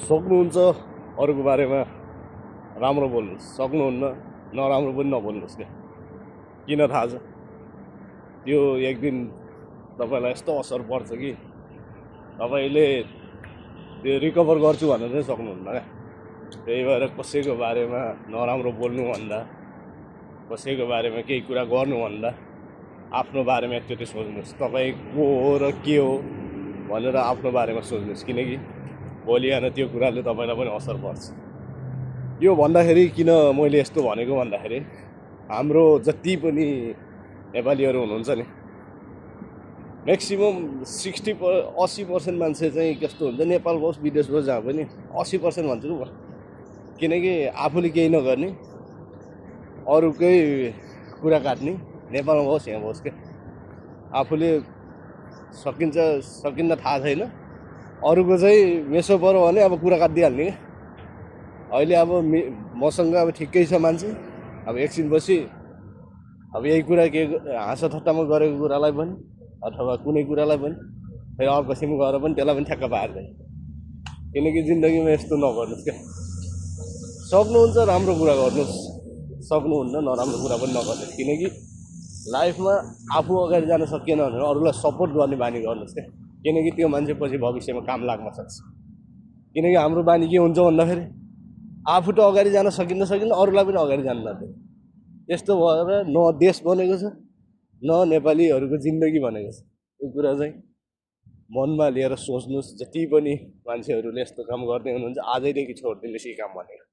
सक्नुहुन्छ अरूको बारेमा राम्रो बोल्नुहोस्, सक्नुहुन्न नराम्रो पनि नबोल्नुहोस् क्या। किन थाहा छ त्यो एक दिन तपाईँलाई यस्तो असर पर्छ कि तपाईँले त्यो रिकभर गर्छु भनेर चाहिँ सक्नुहुन्न क्या। त्यही भएर कसैको बारेमा नराम्रो बोल्नुभन्दा, कसैको बारेमा केही कुरा गर्नुभन्दा आफ्नो बारेमा एकचोटि सोच्नुहोस्, तपाईँ को हो र के हो भनेर आफ्नो बारेमा सोच्नुहोस्। किनकि भोलि आएर त्यो कुराले तपाईँलाई पनि असर पर्छ। यो भन्दाखेरि किन मैले यस्तो भनेको भन्दाखेरि हाम्रो जति पनि नेपालीहरू हुनुहुन्छ नि, म्याक्सिमम 80% मान्छे चाहिँ कस्तो हुन्छ, नेपाल होस् विदेश होस् जहाँ पनि 80% भन्छु म। किनकि आफूले केही नगर्ने, अरूकै कुरा काट्ने, नेपालमा होस् यहाँ होस् क्या। आफूले सकिन्छ सकिन्न थाहा छैन, अरूको चाहिँ मेसो पऱ्यो भने अब कुरा काटिदिइहाल्ने क्या। अहिले अब मसँग अब ठिकै छ मान्छे, अब एकछिनपछि अब यही कुरा के हाँसा ठट्टामा गरेको कुरालाई पनि अथवा कुनै कुरालाई पनि फेरि अर्कोसिम गएर पनि त्यसलाई पनि ठ्याक्क पार्दैन। किनकि जिन्दगीमा यस्तो नगर्नुहोस् क्या। सक्नुहुन्छ राम्रो कुरा गर्नुहोस्, सक्नुहुन्न नराम्रो कुरा पनि नगर्नुहोस्। किनकि लाइफमा आफू अगाडि जान सकिएन भने अरूलाई सपोर्ट गर्ने बानी गर्नुहोस् क्या। किनकि त्यो मान्छे पछि भविष्यमा काम लाग्न सक्छ। किनकि हाम्रो बानी के हुन्छ भन्दाखेरि आफू त अगाडि जान सकिन्न अरूलाई पनि अगाडि जान नदिनु। यस्तो भएर न देश बनेको छ न नेपालीहरूको जिन्दगी बनेको छ। यो कुरा चाहिँ मनमा लिएर सोच्नुहोस्। जति पनि मान्छेहरूले यस्तो काम गर्दै हुनुहुन्छ आजैदेखि छोडिदिनुहोस् यी काम भनेको।